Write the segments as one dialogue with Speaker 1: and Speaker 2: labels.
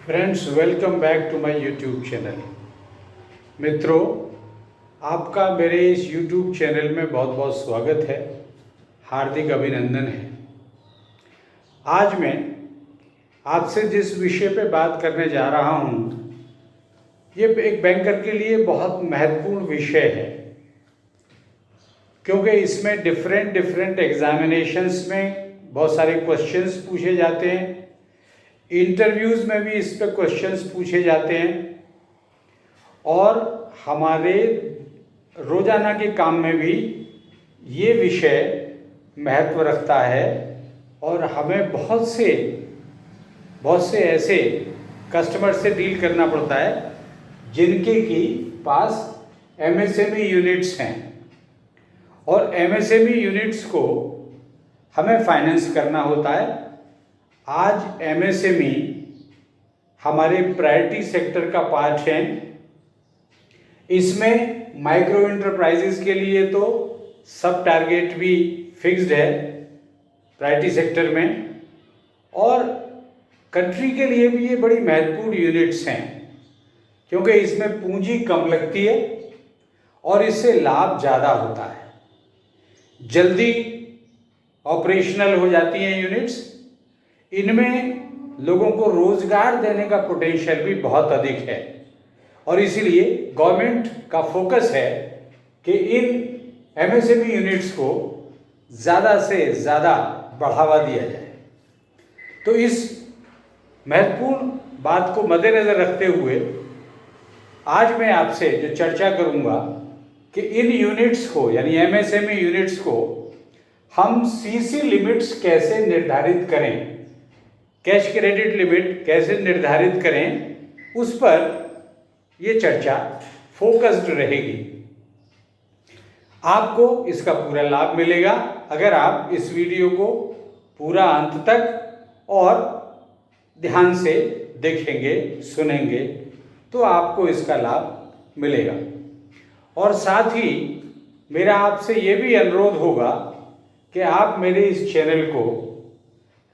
Speaker 1: Friends, welcome back to my YouTube channel. मित्रों, आपका मेरे इस यूट्यूब चैनल में बहुत बहुत स्वागत है, हार्दिक अभिनंदन है। आज मैं आपसे जिस विषय पे बात करने जा रहा हूँ, ये एक बैंकर के लिए बहुत महत्वपूर्ण विषय है, क्योंकि इसमें डिफरेंट एग्जामिनेशंस में बहुत सारे क्वेश्चंस पूछे जाते हैं, इंटरव्यूज़ में भी इस पर क्वेश्चंस पूछे जाते हैं और हमारे रोज़ाना के काम में भी ये विषय महत्व रखता है। और हमें बहुत से ऐसे कस्टमर से डील करना पड़ता है जिनके की पास एमएसएमई यूनिट्स हैं, और एमएसएमई यूनिट्स को हमें फाइनेंस करना होता है। आज एमएसएमई हमारे प्रायोरिटी सेक्टर का पार्ट है। इसमें माइक्रो एंटरप्राइजेस के लिए तो सब टारगेट भी फिक्स्ड है प्रायोरिटी सेक्टर में, और कंट्री के लिए भी ये बड़ी महत्वपूर्ण यूनिट्स हैं, क्योंकि इसमें पूंजी कम लगती है और इससे लाभ ज़्यादा होता है। जल्दी ऑपरेशनल हो जाती हैं यूनिट्स। इनमें लोगों को रोजगार देने का पोटेंशियल भी बहुत अधिक है, और इसीलिए गवर्नमेंट का फोकस है कि इन एमएसएमई यूनिट्स को ज़्यादा से ज़्यादा बढ़ावा दिया जाए। तो इस महत्वपूर्ण बात को मद्देनज़र रखते हुए आज मैं आपसे जो चर्चा करूंगा कि इन यूनिट्स को, यानी एमएसएमई यूनिट्स को, हम सीसी लिमिट्स कैसे निर्धारित करें, कैश क्रेडिट लिमिट कैसे निर्धारित करें, उस पर ये चर्चा फोकस्ड रहेगी। आपको इसका पूरा लाभ मिलेगा अगर आप इस वीडियो को पूरा अंत तक और ध्यान से देखेंगे, सुनेंगे, तो आपको इसका लाभ मिलेगा। और साथ ही मेरा आपसे ये भी अनुरोध होगा कि आप मेरे इस चैनल को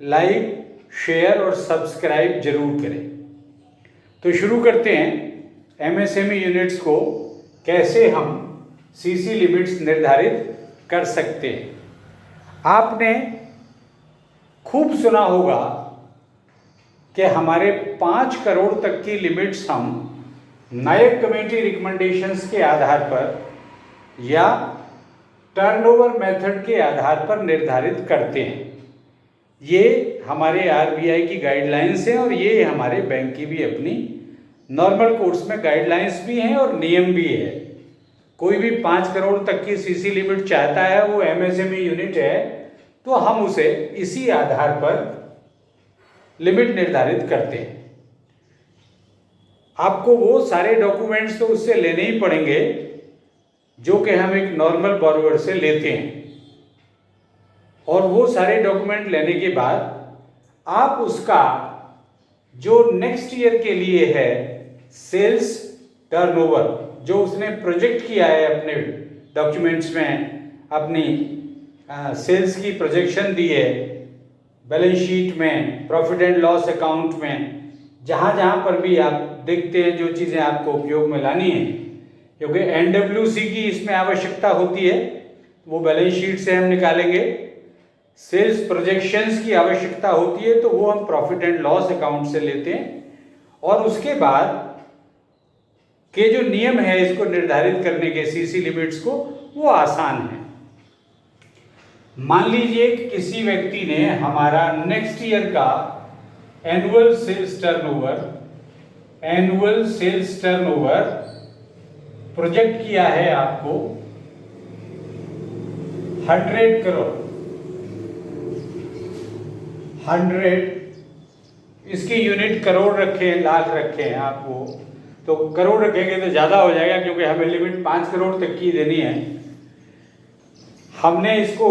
Speaker 1: लाइक, शेयर और सब्सक्राइब जरूर करें। तो शुरू करते हैं एमएसएमई यूनिट्स को कैसे हम सीसी लिमिट्स निर्धारित कर सकते हैं। आपने खूब सुना होगा कि हमारे 5 करोड़ तक की लिमिट्स हम नायक कमेटी रिकमेंडेशंस के आधार पर या टर्नओवर मेथड के आधार पर निर्धारित करते हैं। ये हमारे आरबीआई की गाइडलाइंस हैं और ये हमारे बैंक की भी अपनी नॉर्मल कोर्स में गाइडलाइंस भी हैं और नियम भी है। कोई भी 5 करोड़ तक की सीसी लिमिट चाहता है, वो एमएसएमई यूनिट है, तो हम उसे इसी आधार पर लिमिट निर्धारित करते हैं। आपको वो सारे डॉक्यूमेंट्स तो उससे लेने ही पड़ेंगे जो कि हम एक नॉर्मल बॉरोवर से लेते हैं, और वो सारे डॉक्यूमेंट लेने के बाद आप उसका जो नेक्स्ट ईयर के लिए है सेल्स टर्नओवर, जो उसने प्रोजेक्ट किया है अपने डॉक्यूमेंट्स में, अपनी सेल्स की प्रोजेक्शन दी है बैलेंस शीट में, प्रॉफिट एंड लॉस अकाउंट में, जहाँ पर भी आप देखते हैं जो चीज़ें आपको उपयोग में लानी है, क्योंकि एनडब्ल्यूसी की इसमें आवश्यकता होती है, वो बैलेंस शीट से हम निकालेंगे। सेल्स प्रोजेक्शंस की आवश्यकता होती है, तो वो हम प्रॉफिट एंड लॉस अकाउंट से लेते हैं। और उसके बाद के जो नियम है इसको निर्धारित करने के, सीसी लिमिट्स को, वो आसान है। मान लीजिए कि किसी व्यक्ति ने हमारा नेक्स्ट ईयर का एनुअल सेल्स टर्नओवर प्रोजेक्ट किया है आपको 100 करोड़। 100 इसकी यूनिट करोड़ रखे हैं, लाख रखे हैं आप, वो तो करोड़ रखेंगे तो ज़्यादा हो जाएगा, क्योंकि हमें लिमिट 5 करोड़ तक की देनी है। हमने इसको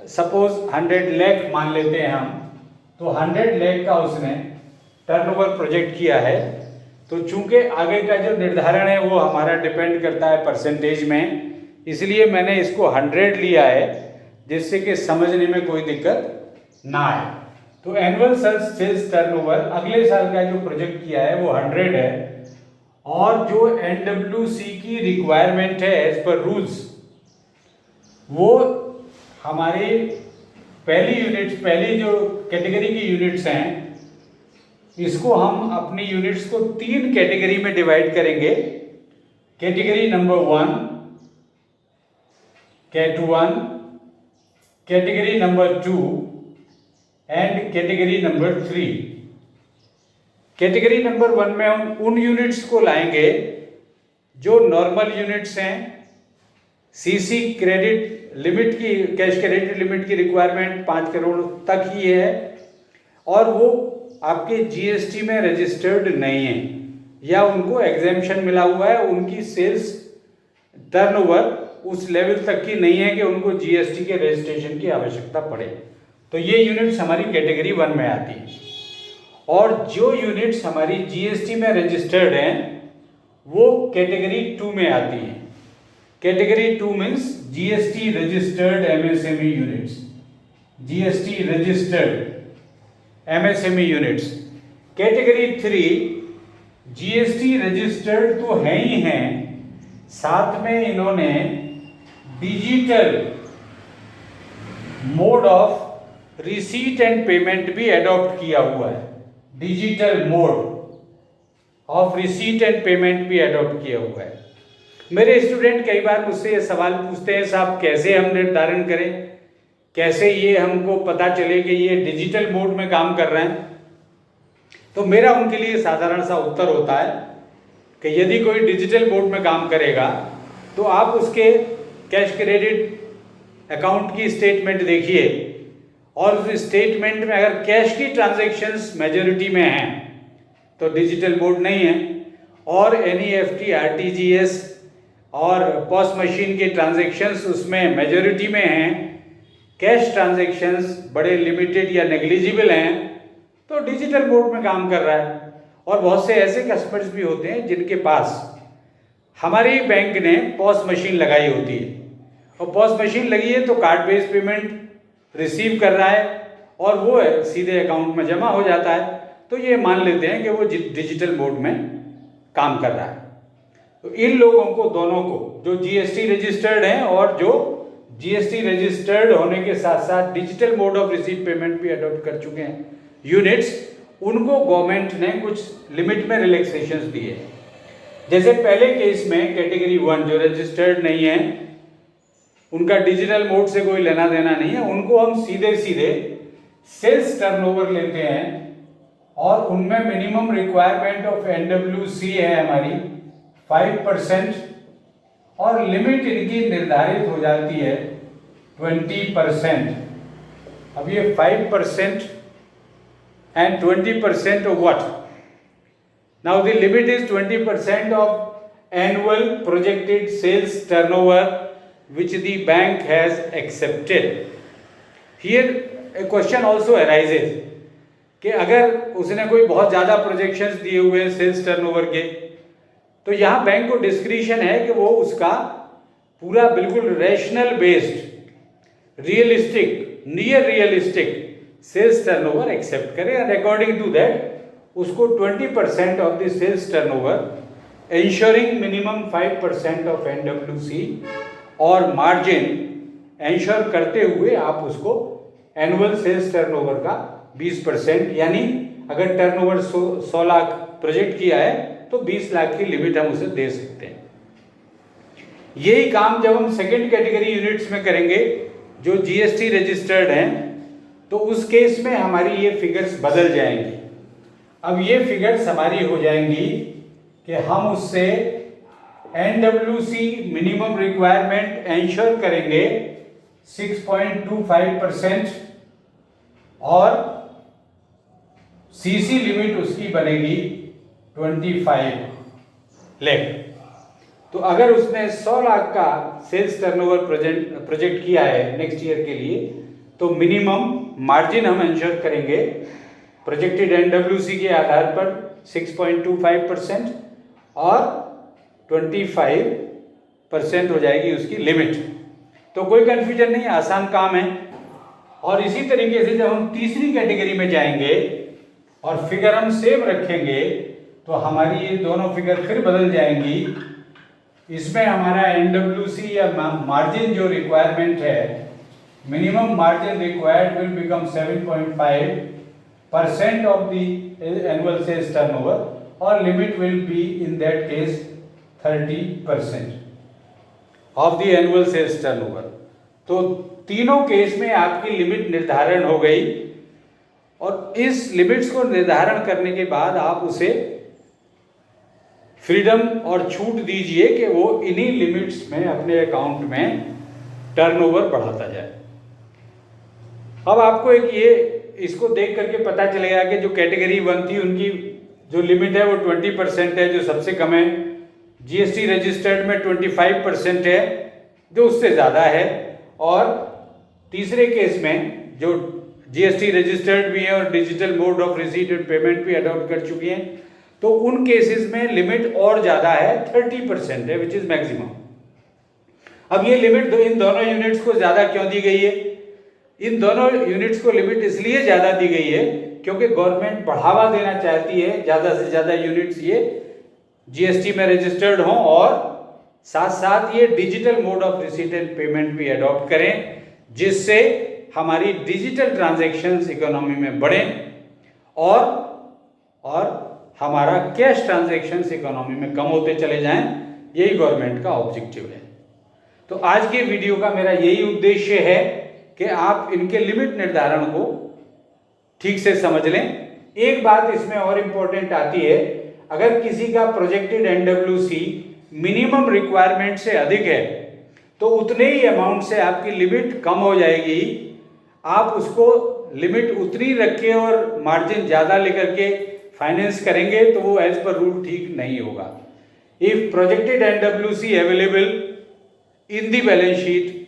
Speaker 1: सपोज 100 लाख मान लेते हैं हम, तो 100 लाख का उसने टर्नओवर प्रोजेक्ट किया है। तो चूंकि आगे का जो निर्धारण है वो हमारा डिपेंड करता है परसेंटेज में, इसलिए मैंने इसको 100 लिया है, जिससे कि समझने में कोई दिक्कत ना आए। तो एनुअल सेल्स टर्नओवर अगले साल का जो प्रोजेक्ट किया है वो 100 है, और जो एनडब्ल्यूसी की रिक्वायरमेंट है एज पर रूल्स, वो हमारे पहली जो कैटेगरी की यूनिट्स हैं, इसको हम अपनी यूनिट्स को 3 कैटेगरी में डिवाइड करेंगे। Category number 1 cat 1, category number 2 and category number 3। Category number 1 में हम उन यूनिट्स को लाएंगे जो नॉर्मल यूनिट्स हैं, सीसी क्रेडिट लिमिट की, कैश क्रेडिट लिमिट की रिक्वायरमेंट 5 करोड़ तक ही है, और वो आपके जीएसटी में रजिस्टर्ड नहीं है या उनको एग्जेम्पशन मिला हुआ है, उनकी सेल्स टर्नओवर उस लेवल तक की नहीं है कि उनको जीएसटी के रजिस्ट्रेशन की आवश्यकता पड़े। तो ये यूनिट्स हमारी कैटेगरी 1 में आती है। और जो यूनिट्स हमारी जीएसटी में रजिस्टर्ड हैं वो कैटेगरी 2 में आती हैं। Category 2 means GST registered MSME units, GST registered MSME units. Category 3 GST registered तो है ही हैं, साथ में इन्होंने digital mode of receipt and payment भी एडॉप्ट किया हुआ है, digital mode of receipt and payment भी एडॉप्ट किया हुआ है। मेरे स्टूडेंट कई बार मुझसे ये सवाल पूछते हैं, साहब कैसे हम निर्धारण करें, कैसे ये हमको पता चले कि ये डिजिटल मोड में काम कर रहे हैं। तो मेरा उनके लिए साधारण सा उत्तर होता है कि यदि कोई डिजिटल मोड में काम करेगा तो आप उसके कैश क्रेडिट अकाउंट की स्टेटमेंट देखिए, और उस स्टेटमेंट में अगर कैश की ट्रांजैक्शंस मेजॉरिटी में हैं तो डिजिटल मोड नहीं है, और एनईएफटी, आरटीजीएस और पॉस मशीन के ट्रांजैक्शंस उसमें मेजॉरिटी में हैं, कैश ट्रांजैक्शंस बड़े लिमिटेड या नेग्लिजिबल हैं, तो डिजिटल मोड में काम कर रहा है। और बहुत से ऐसे कस्टमर्स भी होते हैं जिनके पास हमारे बैंक ने पॉस मशीन लगाई होती है, और पॉस मशीन लगी है तो कार्ड बेस्ड पेमेंट रिसीव कर रहा है और वो सीधे अकाउंट में जमा हो जाता है, तो ये मान लेते हैं कि वो डिजिटल मोड में काम कर रहा है। तो इन लोगों को, दोनों को, जो जीएसटी रजिस्टर्ड हैं और जो जीएसटी रजिस्टर्ड होने के साथ साथ digital mode of receipt payment भी अडॉप्ट कर चुके हैं यूनिट्स, उनको गवर्नमेंट ने कुछ लिमिट में रिलैक्सेशंस दिए। जैसे पहले केस में कैटेगरी 1 जो रजिस्टर्ड नहीं है, उनका डिजिटल मोड से कोई लेना देना नहीं है, उनको हम सीधे सीधे सेल्स टर्नओवर लेते हैं, और उनमें मिनिमम रिक्वायरमेंट ऑफ एनडब्ल्यूसी है हमारी 5%, और लिमिट इनकी निर्धारित हो जाती है 20%। अब ये 5% and 20% of what? Now the limit is 20% of annual projected sales turnover which the bank has accepted. Here a question also arises कि अगर उसने कोई बहुत ज़्यादा प्रोजेक्शंस दिए हुए हैं सेल्स टर्नओवर के, तो यहाँ बैंक को डिस्क्रिशन है कि वो उसका पूरा बिल्कुल rational based, realistic, near realistic sales turnover accept करे, एंड अकॉर्डिंग टू दैट उसको 20% of the sales turnover insuring minimum 5% of NWC और मार्जिन इंश्योर करते हुए आप उसको एनुअल सेल्स टर्नओवर का 20%, यानी अगर टर्नओवर 100 लाख प्रोजेक्ट किया है तो 20 लाख की लिमिट हम उसे दे सकते हैं। यही काम जब हम सेकेंड कैटेगरी यूनिट्स में करेंगे जो जीएसटी रजिस्टर्ड हैं, तो उस केस में हमारी ये फिगर्स बदल जाएंगी। अब ये फिगर्स हमारी हो जाएंगी कि हम उससे एनडब्ल्यूसी मिनिमम रिक्वायरमेंट इंश्योर करेंगे 6.25%, और सीसी लिमिट उसकी बनेगी 25 लाख। तो अगर उसने 100 लाख का सेल्स टर्नओवर प्रोजेक्ट किया है नेक्स्ट ईयर के लिए, तो मिनिमम मार्जिन हम इंश्योर करेंगे प्रोजेक्टेड एनडब्ल्यूसी के आधार पर 6.25%, और 25% हो जाएगी उसकी लिमिट। तो कोई कंफ्यूजन नहीं, आसान काम है। और इसी तरीके से जब हम तीसरी कैटेगरी में जाएंगे और फिगर हम सेम रखेंगे तो हमारी ये दोनों फिगर फिर बदल जाएंगी। इसमें हमारा NWC या मार्जिन जो रिक्वायरमेंट है, minimum margin required will become 7.5% of the annual sales turnover और limit will be in that case 30% of the annual sales turnover. तो तीनों केस में आपकी लिमिट निर्धारण हो गई और इस लिमिट्स को निर्धारण करने के बाद आप उसे फ्रीडम और छूट दीजिए कि वो इन्हीं लिमिट्स में अपने अकाउंट में टर्नओवर बढ़ाता जाए। अब आपको एक ये इसको देख करके पता चलेगा कि जो कैटेगरी 1 थी उनकी जो लिमिट है वो 20% है, जो सबसे कम है। GST रजिस्टर्ड में 25% है, जो उससे ज़्यादा है। और तीसरे केस में जो GST रजिस्टर्ड भी है और digital mode of receipt and payment भी अडॉप्ट कर चुकी हैं, तो उन केसेस में लिमिट और ज़्यादा है, 30% है, विच इज़ मैक्सिमम। अब ये लिमिट इन दोनों यूनिट्स को ज़्यादा क्यों दी गई है? इन दोनों यूनिट्स को लिमिट इसलिए ज़्यादा दी गई है क्योंकि गवर्नमेंट बढ़ावा देना चाहती है, ज़्यादा से ज़्यादा यूनिट्स ये GST में रजिस्टर्ड हों और साथ साथ ये digital mode of receipt and payment भी अडॉप्ट करें, जिससे हमारी डिजिटल ट्रांजैक्शंस इकोनॉमी में बढ़ें और हमारा कैश ट्रांजैक्शंस इकोनॉमी में कम होते चले जाएं। यही गवर्नमेंट का ऑब्जेक्टिव है। तो आज के वीडियो का मेरा यही उद्देश्य है कि आप इनके लिमिट निर्धारण को ठीक से समझ लें। एक बात इसमें और इम्पोर्टेंट आती है, अगर किसी का प्रोजेक्टेड NWC मिनिमम रिक्वायरमेंट से अधिक है तो उतने ही अमाउंट से आपकी लिमिट कम हो जाएगी। आप उसको लिमिट उतनी रखें और मार्जिन ज़्यादा लेकर के फाइनेंस करेंगे तो वो एज पर रूल ठीक नहीं होगा। If projected NWC available in the balance sheet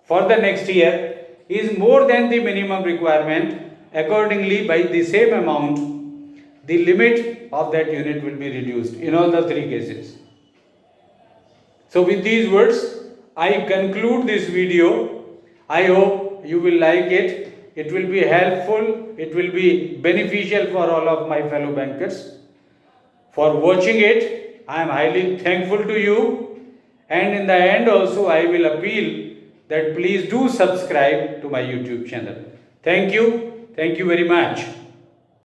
Speaker 1: for the next year is more than the minimum requirement, accordingly by the same amount the limit of that unit will be reduced in all the three cases. So with these words I conclude this video. I hope you will like it. It will be helpful, it will be beneficial for all of my fellow bankers. For watching it, I am highly thankful to you, and in the end also I will appeal that please do subscribe to my YouTube channel. Thank you very much.